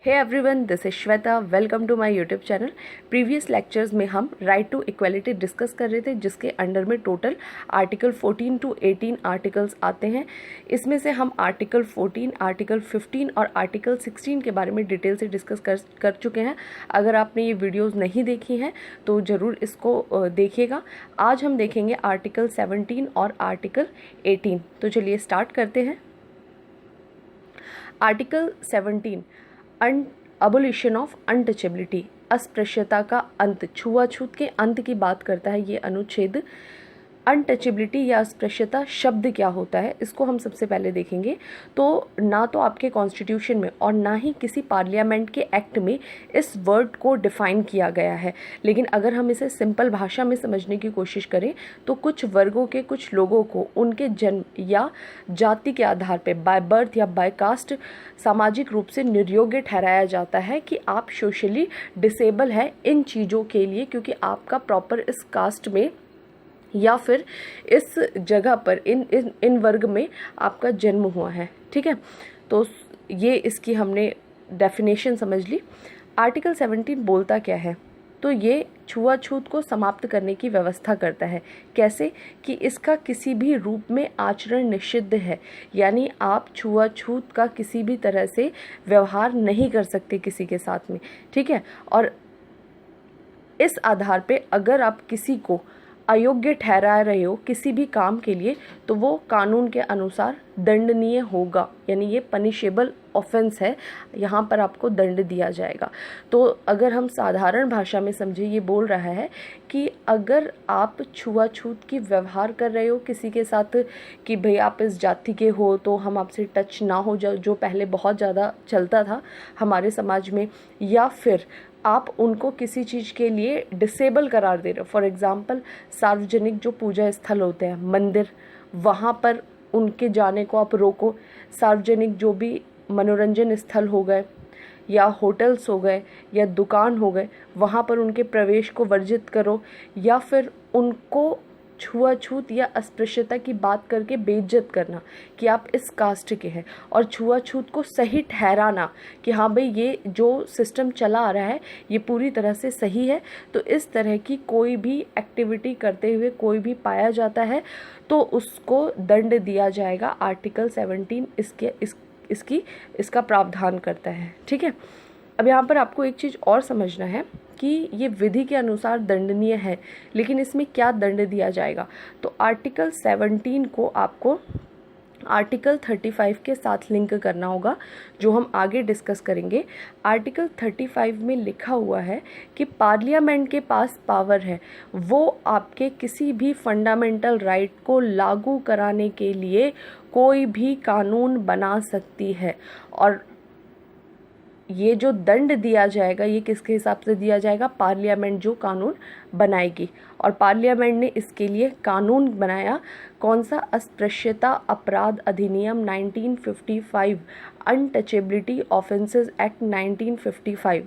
Hey everyone, this is Shweta. Welcome to my YouTube channel. Previous lectures में हम right to equality discuss कर रहे थे, जिसके अंडर में टोटल आर्टिकल 14 टू 18 आर्टिकल्स आते हैं। इसमें से हम आर्टिकल 14, आर्टिकल 15 और आर्टिकल 16 के बारे में डिटेल से डिस्कस कर चुके हैं। अगर आपने ये वीडियोज़ नहीं देखी हैं तो ज़रूर इसको देखिएगा। आज हम देखेंगे आर्टिकल 17 और आर्टिकल 18। तो चलिए स्टार्ट करते हैं। आर्टिकल 17 अबोलिशन ऑफ अनटचेबिलिटी, अस्पृश्यता का अंत, छुआछूत के अंत की बात करता है ये अनुच्छेद। अनटचेबिलिटी या अस्पृश्यता शब्द क्या होता है, इसको हम सबसे पहले देखेंगे। तो ना तो आपके कॉन्स्टिट्यूशन में और ना ही किसी पार्लियामेंट के एक्ट में इस वर्ड को डिफ़ाइन किया गया है, लेकिन अगर हम इसे सिंपल भाषा में समझने की कोशिश करें तो कुछ वर्गों के कुछ लोगों को उनके जन्म या जाति के आधार पर बाय बर्थ या बाय कास्ट सामाजिक रूप से निर्योग्य ठहराया जाता है कि आप सोशली डिसेबल है इन चीज़ों के लिए, क्योंकि आपका प्रॉपर इस कास्ट में या फिर इस जगह पर इन वर्ग में आपका जन्म हुआ है। ठीक है, तो ये इसकी हमने डेफिनेशन समझ ली। आर्टिकल 17 बोलता क्या है, तो ये छुआछूत को समाप्त करने की व्यवस्था करता है। कैसे कि इसका किसी भी रूप में आचरण निषिद्ध है, यानी आप छुआछूत का किसी भी तरह से व्यवहार नहीं कर सकते किसी के साथ में। ठीक है, और इस आधार पे अगर आप किसी को अयोग्य ठहरा रहे हो किसी भी काम के लिए तो वो कानून के अनुसार दंडनीय होगा, यानी ये पनिशेबल ऑफेंस है, यहाँ पर आपको दंड दिया जाएगा। तो अगर हम साधारण भाषा में समझे, ये बोल रहा है कि अगर आप छुआछूत की व्यवहार कर रहे हो किसी के साथ कि भाई आप इस जाति के हो तो हम आपसे टच ना हो, जो पहले बहुत ज़्यादा चलता था हमारे समाज में, या फिर आप उनको किसी चीज़ के लिए डिसेबल करार दे रहे हो। फॉर एग्ज़ाम्पल, सार्वजनिक जो पूजा स्थल होते हैं, मंदिर, वहाँ पर उनके जाने को आप रोको। सार्वजनिक जो भी मनोरंजन स्थल हो गए या होटल्स हो गए या दुकान हो गए, वहाँ पर उनके प्रवेश को वर्जित करो, या फिर उनको छुआछूत या अस्पृश्यता की बात करके बेइज्जत करना कि आप इस कास्ट के हैं, और छुआछूत को सही ठहराना कि हाँ भाई ये जो सिस्टम चला आ रहा है ये पूरी तरह से सही है। तो इस तरह की कोई भी एक्टिविटी करते हुए कोई भी पाया जाता है तो उसको दंड दिया जाएगा। आर्टिकल 17 इसका प्रावधान करता है। ठीक है, अब यहाँ पर आपको एक चीज़ और समझना है कि ये विधि के अनुसार दंडनीय है, लेकिन इसमें क्या दंड दिया जाएगा। तो आर्टिकल 17 को आपको आर्टिकल 35 के साथ लिंक करना होगा, जो हम आगे डिस्कस करेंगे। आर्टिकल 35 में लिखा हुआ है कि पार्लियामेंट के पास पावर है, वो आपके किसी भी फंडामेंटल राइट को लागू कराने के लिए कोई भी कानून बना सकती है, और ये जो दंड दिया जाएगा ये किसके हिसाब से दिया जाएगा, पार्लियामेंट जो कानून बनाएगी। और पार्लियामेंट ने इसके लिए कानून बनाया, कौन सा, अस्पृश्यता अपराध अधिनियम 1955, अनटचेबिलिटी ऑफेंसेस एक्ट 1955।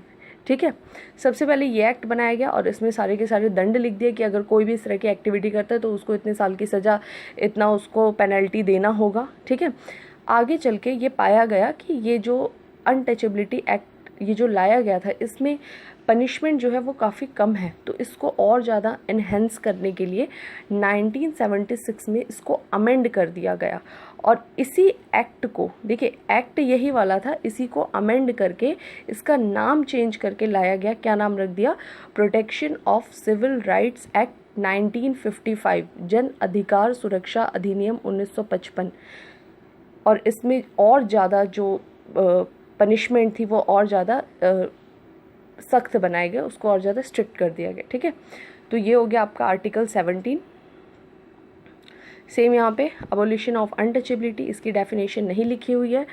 ठीक है, सबसे पहले ये एक्ट बनाया गया और इसमें सारे के सारे दंड लिख दिए कि अगर कोई भी इस तरह की एक्टिविटी करता है तो उसको इतने साल की सज़ा, इतना उसको पेनल्टी देना होगा। ठीक है, आगे चल के ये पाया गया कि ये जो अनटचेबिलिटी एक्ट ये जो लाया गया था, इसमें पनिशमेंट जो है वो काफ़ी कम है, तो इसको और ज़्यादा इन्हेंस करने के लिए 1976 में इसको अमेंड कर दिया गया। और इसी एक्ट को, देखिए एक्ट यही वाला था, इसी को अमेंड करके इसका नाम चेंज करके लाया गया। क्या नाम रख दिया, protection of civil rights act 1955, जन अधिकार सुरक्षा अधिनियम 1955। और इसमें और ज़्यादा जो पनिशमेंट थी वो और ज़्यादा सख्त बनाए गए, उसको और ज़्यादा स्ट्रिक्ट कर दिया गया। ठीक है, तो ये हो गया आपका आर्टिकल 17। सेम यहाँ पे अबोलिशन ऑफ अनटचेबिलिटी, इसकी डेफिनेशन नहीं लिखी हुई है,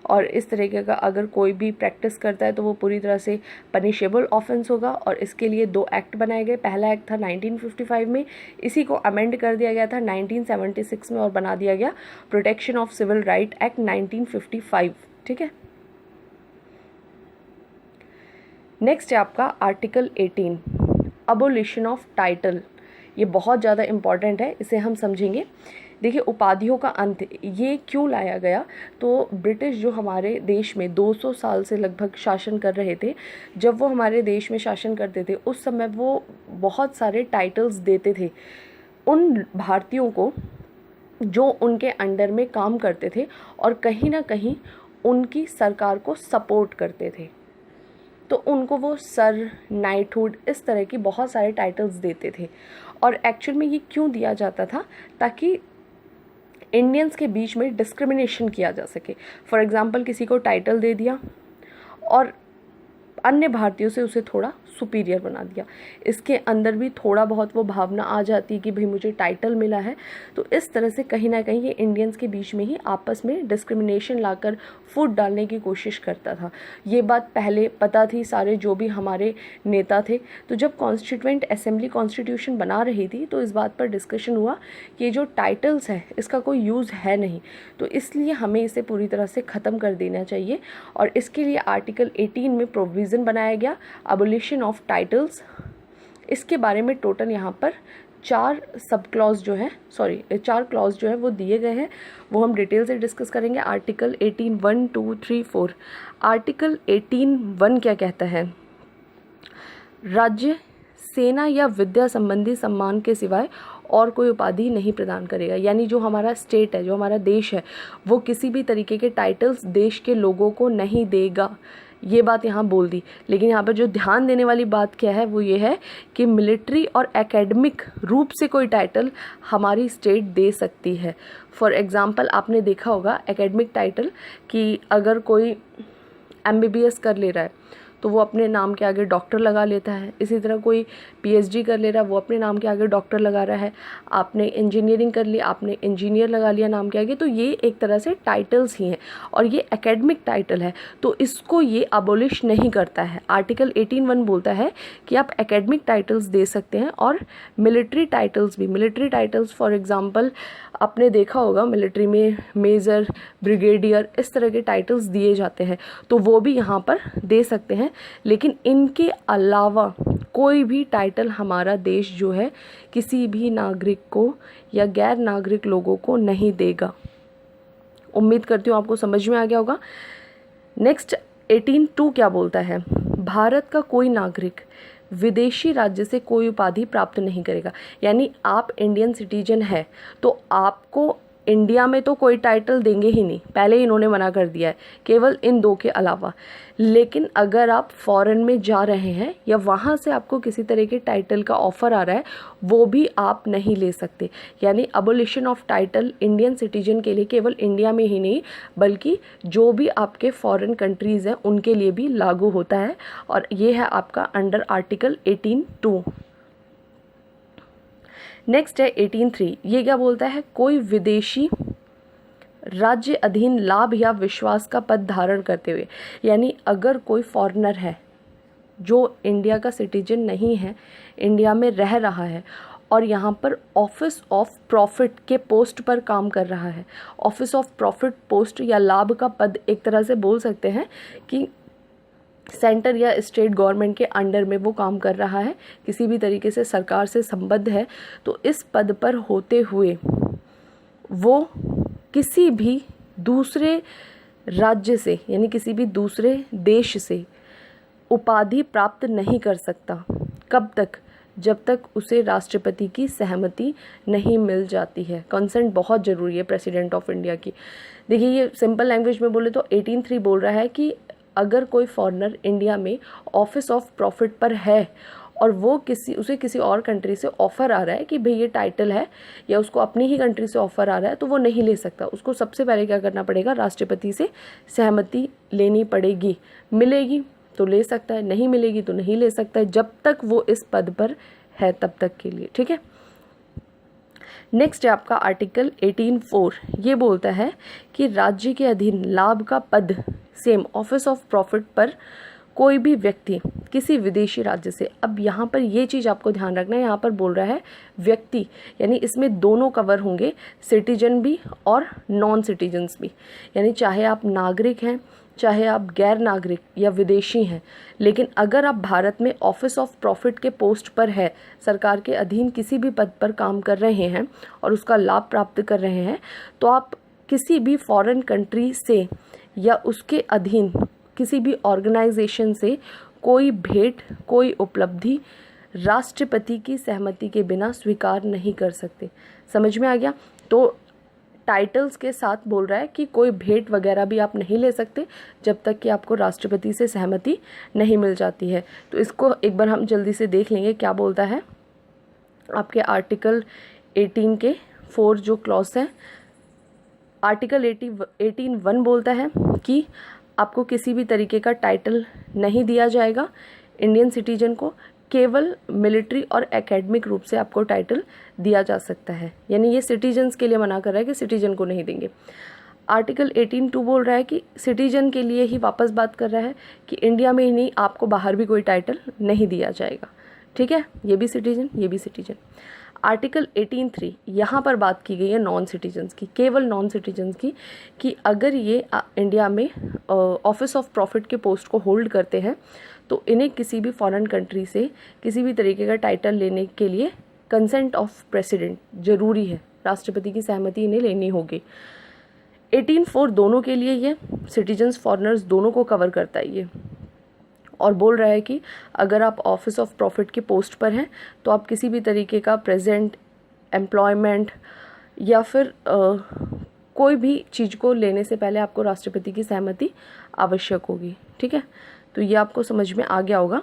और इस तरीके का अगर कोई भी प्रैक्टिस करता है तो वो पूरी तरह से पनिशेबल ऑफेंस होगा। और इसके लिए 2 एक्ट बनाए गए। पहला एक्ट था 1955 में, इसी को अमेंड कर दिया गया था 1976 में और बना दिया गया protection of civil right act 1955। ठीक है, नेक्स्ट है आपका आर्टिकल 18, अबोलिशन ऑफ टाइटल। ये बहुत ज़्यादा इम्पॉर्टेंट है, इसे हम समझेंगे। देखिए उपाधियों का अंत ये क्यों लाया गया, तो ब्रिटिश जो हमारे देश में 200 साल से लगभग शासन कर रहे थे, जब वो हमारे देश में शासन करते थे उस समय वो बहुत सारे टाइटल्स देते थे उन भारतीयों को जो उनके अंडर में काम करते थे और कहीं ना कहीं उनकी सरकार को सपोर्ट करते थे। तो उनको वो सर, नाइटहुड, इस तरह की बहुत सारे टाइटल्स देते थे। और एक्चुअल में ये क्यों दिया जाता था, ताकि इंडियंस के बीच में डिस्क्रिमिनेशन किया जा सके। फॉर एग्ज़ाम्पल किसी को टाइटल दे दिया और अन्य भारतीयों से उसे थोड़ा सुपीरियर बना दिया, इसके अंदर भी थोड़ा बहुत वो भावना आ जाती कि भाई मुझे टाइटल मिला है। तो इस तरह से कहीं ना कहीं ये इंडियंस के बीच में ही आपस में डिस्क्रिमिनेशन लाकर फूट डालने की कोशिश करता था। ये बात पहले पता थी सारे जो भी हमारे नेता थे। तो जब कॉन्स्टिट्यूएंट असेंबली कॉन्स्टिट्यूशन बना रही थी तो इस बात पर डिस्कशन हुआ कि ये जो टाइटल्स है इसका कोई यूज़ है नहीं, तो इसलिए हमें इसे पूरी तरह से ख़त्म कर देना चाहिए। और इसके लिए आर्टिकल 18 में प्रोविज़न बनाया गया, अबोलिशन ऑफ टाइटल्स। इसके बारे में टोटल यहाँ पर 4 क्लॉज जो है वो दिए गए हैं, वो हम डिटेल से डिस्कस करेंगे। आर्टिकल 18 1 2 3 4। आर्टिकल 18 1 क्या कहता है, राज्य सेना या विद्या संबंधी सम्मान के सिवाय और कोई उपाधि नहीं प्रदान करेगा। यानी जो हमारा स्टेट है, जो हमारा देश है, वो किसी भी तरीके के टाइटल्स देश के लोगों को नहीं देगा। ये बात यहाँ बोल दी। लेकिन यहाँ पर जो ध्यान देने वाली बात क्या है वो ये है कि मिलिट्री और एकेडमिक रूप से कोई टाइटल हमारी स्टेट दे सकती है। फॉर एग्ज़ाम्पल आपने देखा होगा एकेडमिक टाइटल कि अगर कोई MBBS कर ले रहा है तो वो अपने नाम के आगे डॉक्टर लगा लेता है। इसी तरह कोई PhD कर ले रहा है, वो अपने नाम के आगे डॉक्टर लगा रहा है। आपने इंजीनियरिंग कर ली, आपने इंजीनियर लगा लिया नाम के आगे। तो ये एक तरह से टाइटल्स ही हैं और ये एकेडमिक टाइटल है, तो इसको ये अबोलिश नहीं करता है। आर्टिकल 18(1) बोलता है कि आप एकेडमिक टाइटल्स दे सकते हैं और मिलिट्री टाइटल्स भी। मिलिट्री टाइटल्स फॉर एग्ज़ाम्पल आपने देखा होगा मिलिट्री में मेजर, ब्रिगेडियर, इस तरह के टाइटल्स दिए जाते हैं, तो वो भी यहाँ पर दे सकते हैं। लेकिन इनके अलावा कोई भी टाइटल हमारा देश जो है किसी भी नागरिक को या गैर नागरिक लोगों को नहीं देगा। उम्मीद करती हूँ आपको समझ में आ गया होगा। नेक्स्ट 18(2) क्या बोलता है, भारत का कोई नागरिक विदेशी राज्य से कोई उपाधि प्राप्त नहीं करेगा। यानी आप इंडियन सिटीजन है तो आपको इंडिया में तो कोई टाइटल देंगे ही नहीं, पहले ही इन्होंने मना कर दिया है, केवल इन 2 के अलावा। लेकिन अगर आप फॉरेन में जा रहे हैं या वहाँ से आपको किसी तरह के टाइटल का ऑफ़र आ रहा है, वो भी आप नहीं ले सकते। यानी abolition of title Indian citizen के लिए केवल इंडिया में ही नहीं बल्कि जो भी आपके फॉरेन कंट्रीज़ हैं उनके लिए भी लागू होता है। और ये है आपका अंडर आर्टिकल 18(2). नेक्स्ट है 18(3). ये क्या बोलता है, कोई विदेशी राज्य अधीन लाभ या विश्वास का पद धारण करते हुए। यानी अगर कोई फॉरेनर है जो इंडिया का सिटीजन नहीं है, इंडिया में रह रहा है और यहाँ पर ऑफिस ऑफ प्रॉफिट के पोस्ट पर काम कर रहा है। ऑफिस ऑफ प्रॉफिट पोस्ट या लाभ का पद एक तरह से बोल सकते हैं कि सेंटर या स्टेट गवर्नमेंट के अंडर में वो काम कर रहा है, किसी भी तरीके से सरकार से संबद्ध है। तो इस पद पर होते हुए वो किसी भी दूसरे राज्य से यानी किसी भी दूसरे देश से उपाधि प्राप्त नहीं कर सकता। कब तक, जब तक उसे राष्ट्रपति की सहमति नहीं मिल जाती है। कंसेंट बहुत ज़रूरी है प्रेसिडेंट ऑफ इंडिया की। देखिए ये सिंपल लैंग्वेज में बोले तो 18(3) बोल रहा है कि अगर कोई फॉरेनर इंडिया में ऑफिस ऑफ प्रॉफिट पर है और वो उसे किसी और कंट्री से ऑफ़र आ रहा है कि भाई ये टाइटल है, या उसको अपनी ही कंट्री से ऑफ़र आ रहा है, तो वो नहीं ले सकता। उसको सबसे पहले क्या करना पड़ेगा, राष्ट्रपति से सहमति लेनी पड़ेगी। मिलेगी तो ले सकता है, नहीं मिलेगी तो नहीं ले सकता है, जब तक वो इस पद पर है तब तक के लिए। ठीक है। नेक्स्ट है आपका आर्टिकल 18(4). ये बोलता है कि राज्य के अधीन लाभ का पद, सेम ऑफिस ऑफ प्रॉफिट पर कोई भी व्यक्ति किसी विदेशी राज्य से। अब यहाँ पर ये चीज़ आपको ध्यान रखना है, यहाँ पर बोल रहा है व्यक्ति, यानी इसमें दोनों कवर होंगे, सिटीजन भी और नॉन सिटीजन्स भी। यानी चाहे आप नागरिक हैं चाहे आप गैर नागरिक या विदेशी हैं, लेकिन अगर आप भारत में ऑफिस ऑफ प्रॉफिट के पोस्ट पर है, सरकार के अधीन किसी भी पद पर काम कर रहे हैं और उसका लाभ प्राप्त कर रहे हैं, तो आप किसी भी फॉरेन कंट्री से या उसके अधीन किसी भी ऑर्गेनाइजेशन से कोई भेंट, कोई उपलब्धि राष्ट्रपति की सहमति के बिना स्वीकार नहीं कर सकते। समझ में आ गया? तो टाइटल्स के साथ बोल रहा है कि कोई भेंट वगैरह भी आप नहीं ले सकते जब तक कि आपको राष्ट्रपति से सहमति नहीं मिल जाती है। तो इसको एक बार हम जल्दी से देख लेंगे क्या बोलता है। आपके आर्टिकल 18 के 4 जो क्लॉज है, आर्टिकल 18(1) बोलता है कि आपको किसी भी तरीके का टाइटल नहीं दिया जाएगा इंडियन सिटीजन को, केवल मिलिट्री और एकेडमिक रूप से आपको टाइटल दिया जा सकता है। यानी ये सिटीजन्स के लिए मना कर रहा है कि सिटीजन को नहीं देंगे। आर्टिकल 18(2) बोल रहा है कि सिटीजन के लिए ही वापस बात कर रहा है कि इंडिया में ही नहीं, आपको बाहर भी कोई टाइटल नहीं दिया जाएगा। ठीक है, ये भी सिटीजन, ये भी सिटीजन। आर्टिकल 18(3) यहाँ पर बात की गई है नॉन सिटीजन्स की, केवल नॉन सिटीजन्स की, कि अगर ये इंडिया में ऑफिस ऑफ प्रॉफिट के पोस्ट को होल्ड करते हैं तो इन्हें किसी भी फॉरेन कंट्री से किसी भी तरीके का टाइटल लेने के लिए कंसेंट ऑफ प्रेसिडेंट ज़रूरी है, राष्ट्रपति की सहमति इन्हें लेनी होगी। 18(4) दोनों के लिए ये सिटीजन्स फॉरेनर्स दोनों को कवर करता है ये, और बोल रहा है कि अगर आप ऑफिस ऑफ प्रॉफिट के पोस्ट पर हैं तो आप किसी भी तरीके का प्रेजेंट एम्प्लॉयमेंट या फिर कोई भी चीज़ को लेने से पहले आपको राष्ट्रपति की सहमति आवश्यक होगी। ठीक है, तो ये आपको समझ में आ गया होगा।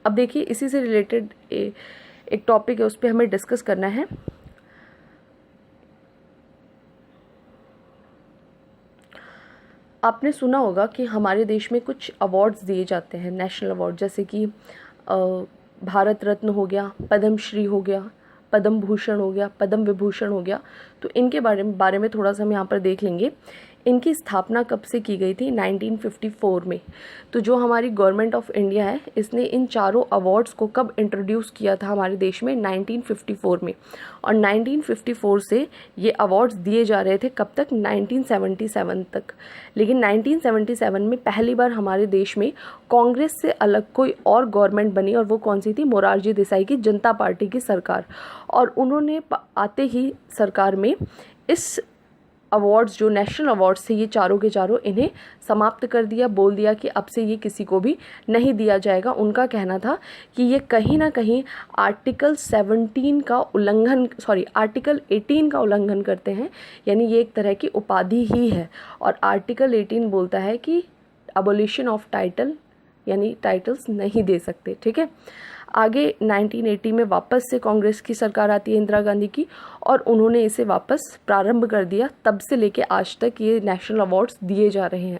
अब देखिए, इसी से रिलेटेड एक टॉपिक है, उस पर हमें डिस्कस करना है। आपने सुना होगा कि हमारे देश में कुछ अवार्ड्स दिए जाते हैं, नेशनल अवार्ड, जैसे कि भारत रत्न हो गया, पद्म श्री हो गया, पद्म भूषण हो गया, पद्म विभूषण हो गया। तो इनके बारे में थोड़ा सा हम यहाँ पर देख लेंगे। इनकी स्थापना कब से की गई थी? 1954 में। तो जो हमारी गवर्नमेंट ऑफ इंडिया है, इसने इन चारों अवार्ड्स को कब इंट्रोड्यूस किया था हमारे देश में? 1954 में। और 1954 से ये अवार्ड्स दिए जा रहे थे कब तक? 1977 तक। लेकिन 1977 में पहली बार हमारे देश में कांग्रेस से अलग कोई और गवर्नमेंट बनी, और वो कौन सी थी? मोरारजी देसाई की जनता पार्टी की सरकार। और उन्होंने आते ही सरकार में इस अवार्ड्स, जो नेशनल अवार्ड्स थे, ये चारों के चारों इन्हें समाप्त कर दिया, बोल दिया कि अब से ये किसी को भी नहीं दिया जाएगा। उनका कहना था कि ये कहीं ना कहीं आर्टिकल 18 का उल्लंघन करते हैं, यानी ये एक तरह की उपाधि ही है। और आर्टिकल 18 बोलता है कि अबोलिशन ऑफ टाइटल, यानी टाइटल्स नहीं दे सकते। ठीक है, आगे 1980 में वापस से कांग्रेस की सरकार आती है, इंदिरा गांधी की, और उन्होंने इसे वापस प्रारंभ कर दिया। तब से लेके आज तक ये नेशनल अवार्ड्स दिए जा रहे हैं।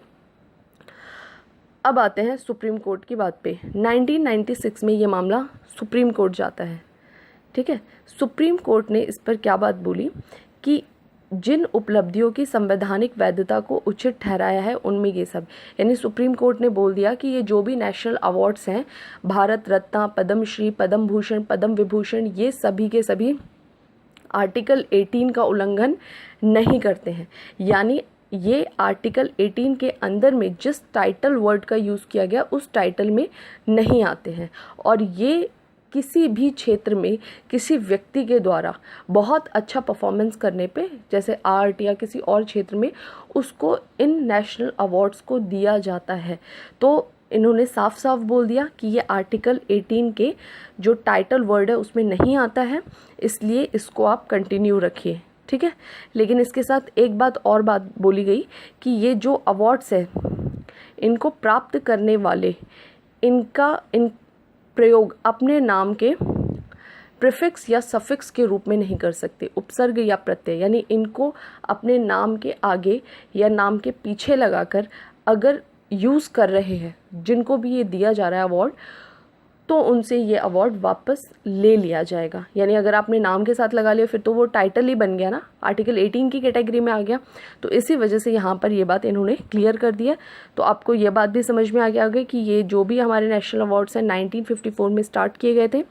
अब आते हैं सुप्रीम कोर्ट की बात पे। 1996 में ये मामला सुप्रीम कोर्ट जाता है। ठीक है, सुप्रीम कोर्ट ने इस पर क्या बात बोली कि जिन उपलब्धियों की संवैधानिक वैधता को उचित ठहराया है उनमें ये सब, यानी सुप्रीम कोर्ट ने बोल दिया कि ये जो भी नेशनल अवार्ड्स हैं, भारत रत्न, पद्म श्री, पद्म भूषण, पद्म विभूषण, ये सभी के सभी आर्टिकल 18 का उल्लंघन नहीं करते हैं। यानी ये आर्टिकल 18 के अंदर में जिस टाइटल वर्ड का यूज़ किया गया उस टाइटल में नहीं आते हैं। और ये किसी भी क्षेत्र में किसी व्यक्ति के द्वारा बहुत अच्छा परफॉर्मेंस करने पे, जैसे आर्ट या किसी और क्षेत्र में, उसको इन नेशनल अवार्ड्स को दिया जाता है। तो इन्होंने साफ साफ बोल दिया कि ये आर्टिकल 18 के जो टाइटल वर्ड है उसमें नहीं आता है, इसलिए इसको आप कंटिन्यू रखिए। ठीक है, लेकिन इसके साथ एक बात बोली गई कि ये जो अवार्ड्स है, इनको प्राप्त करने वाले इन प्रयोग अपने नाम के प्रीफिक्स या सफिक्स के रूप में नहीं कर सकते, उपसर्ग या प्रत्यय, यानी इनको अपने नाम के आगे या नाम के पीछे लगाकर अगर यूज़ कर रहे हैं, जिनको भी ये दिया जा रहा है अवार्ड, तो उनसे ये अवार्ड वापस ले लिया जाएगा। यानी अगर आपने नाम के साथ लगा लिया फिर तो वो टाइटल ही बन गया ना, आर्टिकल 18 की कैटेगरी में आ गया। तो इसी वजह से यहाँ पर ये बात इन्होंने क्लियर कर दिया। तो आपको ये बात भी समझ में आ गया होगा कि ये जो भी हमारे नेशनल अवार्ड्स हैं 1954 में स्टार्ट किए गए थे,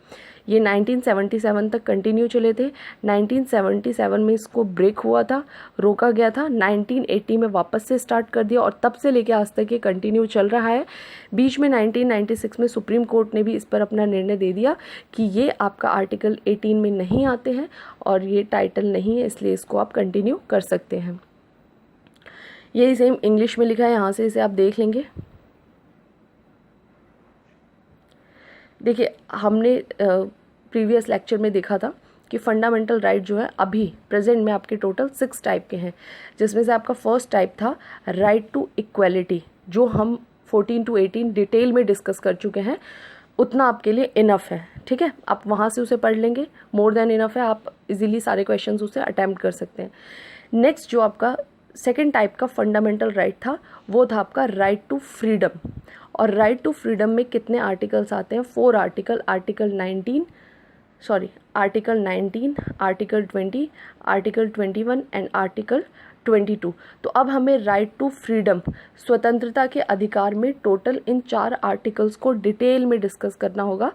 ये 1977 तक कंटिन्यू चले थे। 1977 में इसको ब्रेक हुआ था, रोका गया था। 1980 में वापस से स्टार्ट कर दिया और तब से लेके आज तक ये कंटिन्यू चल रहा है। बीच में 1996 में सुप्रीम कोर्ट ने भी इस पर अपना निर्णय दे दिया कि ये आपका आर्टिकल 18 में नहीं आते हैं और ये टाइटल नहीं है, इसलिए इसको आप कंटिन्यू कर सकते हैं। यही सेम इंग्लिश में लिखा है, यहाँ से इसे आप देख लेंगे। देखिए, हमने प्रीवियस लेक्चर में देखा था कि फंडामेंटल राइट जो है अभी प्रेजेंट में आपके टोटल 6 टाइप के हैं, जिसमें से आपका फर्स्ट टाइप था राइट टू इक्वलिटी, जो हम 14 to 18 डिटेल में डिस्कस कर चुके हैं। उतना आपके लिए इनफ है, ठीक है, आप वहाँ से उसे पढ़ लेंगे, मोर देन इनफ है, आप इजीली सारे क्वेश्चंस उसे अटैम्प्ट कर सकते हैं। नेक्स्ट जो आपका सेकेंड टाइप का फंडामेंटल राइट था वो था आपका राइट टू फ्रीडम। और राइट टू फ्रीडम में कितने आर्टिकल्स आते हैं? 4 article, article 19, article 20, article 21 and article 22। तो अब हमें राइट टू फ्रीडम, स्वतंत्रता के अधिकार में टोटल इन 4 आर्टिकल्स को डिटेल में डिस्कस करना होगा।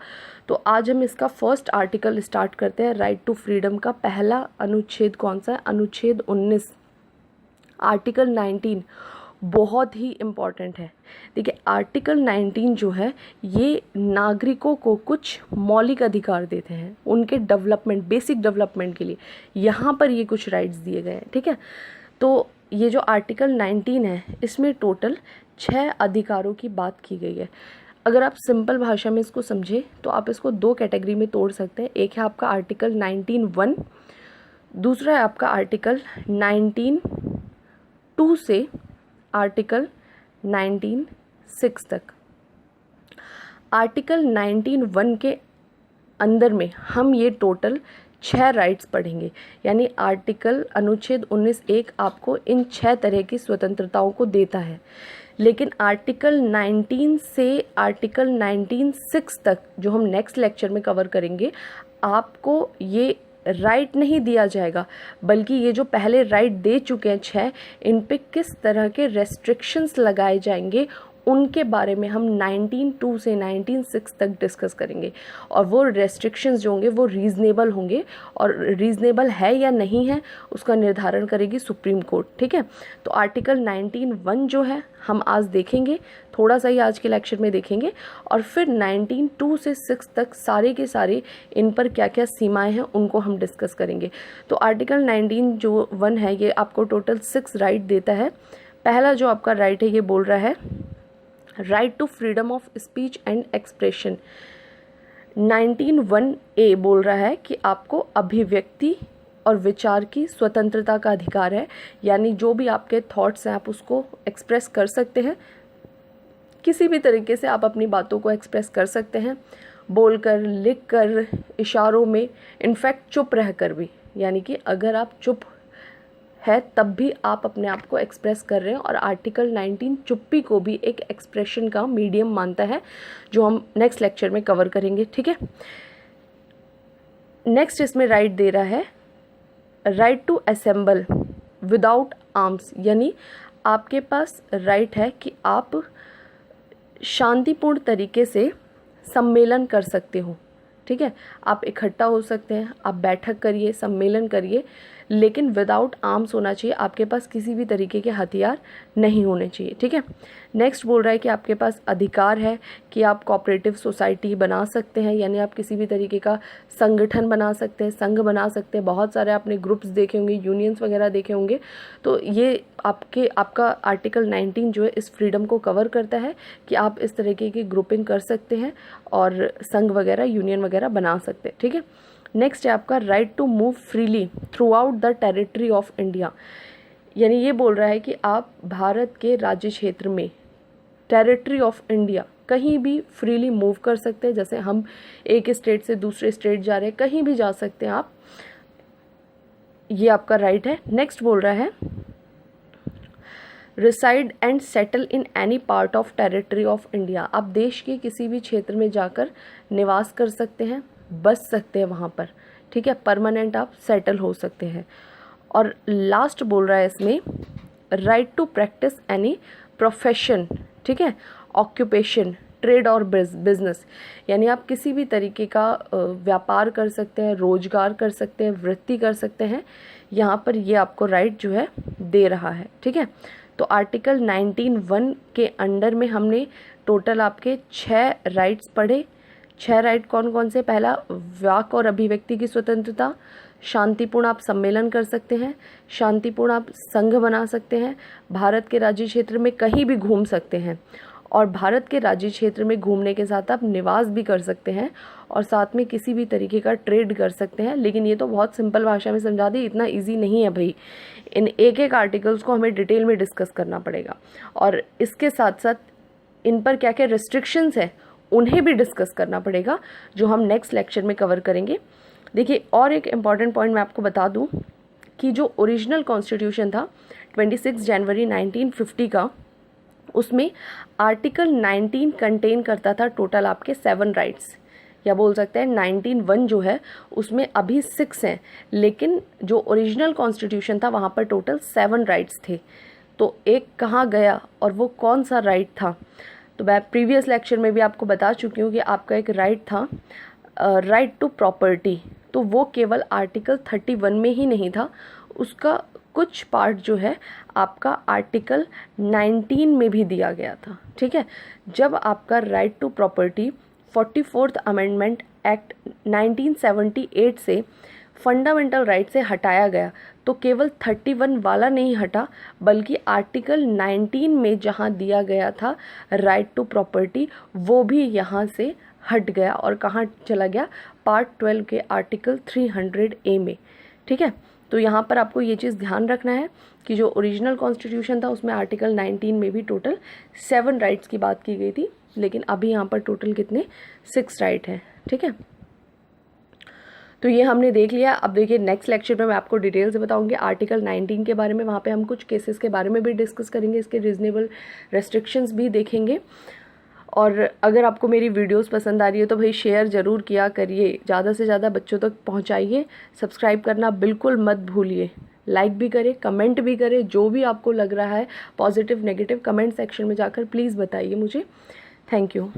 तो आज हम इसका फर्स्ट आर्टिकल स्टार्ट करते हैं। राइट टू फ्रीडम का पहला अनुच्छेद कौन सा है? अनुच्छेद 19, आर्टिकल 19 बहुत ही इम्पॉर्टेंट है। देखिए, आर्टिकल 19 जो है ये नागरिकों को कुछ मौलिक अधिकार देते हैं उनके डेवलपमेंट, बेसिक डेवलपमेंट के लिए। यहाँ पर ये कुछ राइट्स दिए गए हैं, ठीक है। तो ये जो आर्टिकल 19 है इसमें टोटल 6 अधिकारों की बात की गई है। अगर आप सिंपल भाषा में इसको समझें तो आप इसको 2 कैटेगरी में तोड़ सकते हैं। एक है आपका आर्टिकल 19(1), दूसरा है आपका आर्टिकल 19(2) से आर्टिकल 19(6) तक। आर्टिकल 19(1) के अंदर में हम ये टोटल 6 राइट्स पढ़ेंगे, यानी आर्टिकल अनुच्छेद 19(1) आपको इन 6 तरह की स्वतंत्रताओं को देता है। लेकिन आर्टिकल 19 से आर्टिकल 19(6) तक, जो हम नेक्स्ट लेक्चर में कवर करेंगे, आपको ये राइट नहीं दिया जाएगा, बल्कि ये जो पहले राइट दे चुके हैं 6, इन पे किस तरह के रेस्ट्रिक्शंस लगाए जाएंगे उनके बारे में हम 19(2) से 19(6) तक डिस्कस करेंगे। और वो रेस्ट्रिक्शंस जो होंगे वो रीज़नेबल होंगे, और रीज़नेबल है या नहीं है उसका निर्धारण करेगी सुप्रीम कोर्ट, ठीक है। तो आर्टिकल 19(1) जो है हम आज देखेंगे, थोड़ा सा ही आज के लेक्चर में देखेंगे, और फिर 19(2) से 6 तक सारे के सारे इन पर क्या क्या सीमाएं हैं उनको हम डिस्कस करेंगे। तो आर्टिकल 19(1) है ये आपको टोटल 6 राइट देता है। पहला जो आपका राइट है ये बोल रहा है right to freedom of speech and expression. 19(1) बोल रहा है कि आपको अभिव्यक्ति और विचार की स्वतंत्रता का अधिकार है, यानी जो भी आपके थॉट्स हैं आप उसको एक्सप्रेस कर सकते हैं, किसी भी तरीके से आप अपनी बातों को एक्सप्रेस कर सकते हैं, बोलकर, लिखकर, इशारों में, इनफैक्ट चुप रहकर भी, यानी कि अगर आप चुप है तब भी आप अपने आप को एक्सप्रेस कर रहे हैं। और आर्टिकल 19 चुप्पी को भी एक एक्सप्रेशन का मीडियम मानता है, जो हम नेक्स्ट लेक्चर में कवर करेंगे, ठीक है। नेक्स्ट इसमें राइट दे रहा है right to assemble without arms, यानी आपके पास राइट है कि आप शांतिपूर्ण तरीके से सम्मेलन कर सकते हो, ठीक है। आप इकट्ठा हो सकते हैं, आप बैठक करिए, सम्मेलन करिए, लेकिन विदाउट आर्म्स होना चाहिए, आपके पास किसी भी तरीके के हथियार नहीं होने चाहिए, ठीक है। नेक्स्ट बोल रहा है कि आपके पास अधिकार है कि आप कोऑपरेटिव सोसाइटी बना सकते हैं, यानी आप किसी भी तरीके का संगठन बना सकते हैं, संघ बना सकते हैं। बहुत सारे आपने ग्रुप्स देखे होंगे, यूनियंस वगैरह देखे होंगे। तो ये आपका आर्टिकल 19 जो है इस फ्रीडम को कवर करता है कि आप इस तरीके की ग्रुपिंग कर सकते हैं और संघ वगैरह, यूनियन वगैरह बना सकते हैं, ठीक है। नेक्स्ट है आपका right to move freely throughout the territory of India, यानी ये बोल रहा है कि आप भारत के राज्य क्षेत्र में, टेरिटरी ऑफ इंडिया, कहीं भी फ्रीली मूव कर सकते हैं। जैसे हम एक स्टेट से दूसरे स्टेट जा रहे हैं, कहीं भी जा सकते हैं आप, ये आपका राइट है। नेक्स्ट बोल रहा है reside and settle in any part of territory of India, आप देश के किसी भी क्षेत्र में जाकर निवास कर सकते हैं, बस सकते हैं वहाँ पर, ठीक है, परमानेंट आप सेटल हो सकते हैं। और लास्ट बोल रहा है इसमें right to practise any profession, ठीक है, ऑक्यूपेशन, ट्रेड और बिजनेस, यानी आप किसी भी तरीके का व्यापार कर सकते हैं, रोजगार कर सकते हैं, वृत्ति कर सकते हैं, यहाँ पर ये आपको राइट जो है दे रहा है। ठीक है, तो आर्टिकल 19(1) के अंडर में हमने टोटल आपके 6 राइट्स पढ़े। 6 राइट कौन कौन से? पहला, वाक और अभिव्यक्ति की स्वतंत्रता, शांतिपूर्ण आप सम्मेलन कर सकते हैं, शांतिपूर्ण आप संघ बना सकते हैं, भारत के राज्य क्षेत्र में कहीं भी घूम सकते हैं, और भारत के राज्य क्षेत्र में घूमने के साथ आप निवास भी कर सकते हैं, और साथ में किसी भी तरीके का ट्रेड कर सकते हैं। लेकिन ये तो बहुत सिंपल भाषा में समझा दी, इतना इजी नहीं है भाई, इन एक एक आर्टिकल्स को हमें डिटेल में डिस्कस करना पड़ेगा, और इसके साथ साथ इन पर क्या क्या रिस्ट्रिक्शंस है उन्हें भी डिस्कस करना पड़ेगा, जो हम नेक्स्ट लेक्चर में कवर करेंगे। देखिए, और एक इम्पॉर्टेंट पॉइंट मैं आपको बता दूं कि जो ओरिजिनल कॉन्स्टिट्यूशन था 26 जनवरी 1950 का, उसमें आर्टिकल 19 कंटेन करता था टोटल आपके 7 राइट्स, या बोल सकते हैं 19(1) जो है उसमें अभी 6 हैं, लेकिन जो ओरिजिनल कॉन्स्टिट्यूशन था वहाँ पर टोटल 7 राइट्स थे। तो एक कहाँ गया और वो कौन सा राइट था? तो मैं प्रीवियस लेक्चर में भी आपको बता चुकी हूँ कि आपका एक राइट था, राइट टू प्रॉपर्टी, तो वो केवल आर्टिकल 31 में ही नहीं था, उसका कुछ पार्ट जो है आपका आर्टिकल 19 में भी दिया गया था। ठीक है, जब आपका right to property 44th amendment act 1978 से फंडामेंटल राइट से हटाया गया, तो केवल 31 वाला नहीं हटा, बल्कि आर्टिकल 19 में जहाँ दिया गया था राइट टू प्रॉपर्टी, वो भी यहाँ से हट गया और कहाँ चला गया? पार्ट 12 के आर्टिकल 300A में। ठीक है, तो यहाँ पर आपको ये चीज़ ध्यान रखना है कि जो ओरिजिनल कॉन्स्टिट्यूशन था उसमें आर्टिकल 19 में भी टोटल 7 राइट्स की बात की गई थी, लेकिन अभी यहाँ पर टोटल कितने? 6 राइट हैं। ठीक है, तो ये हमने देख लिया। अब देखिए नेक्स्ट लेक्चर में मैं आपको डिटेल से बताऊंगी आर्टिकल 19 के बारे में, वहाँ पे हम कुछ केसेस के बारे में भी डिस्कस करेंगे, इसके रीजनेबल रेस्ट्रिक्शंस भी देखेंगे। और अगर आपको मेरी वीडियोस पसंद आ रही है तो भाई शेयर ज़रूर किया करिए, ज़्यादा से ज़्यादा बच्चों तक पहुँचाइए, सब्सक्राइब करना बिल्कुल मत भूलिए, लाइक भी करें, कमेंट भी करें, जो भी आपको लग रहा है पॉजिटिव नेगेटिव कमेंट सेक्शन में जाकर प्लीज़ बताइए मुझे। Thank you.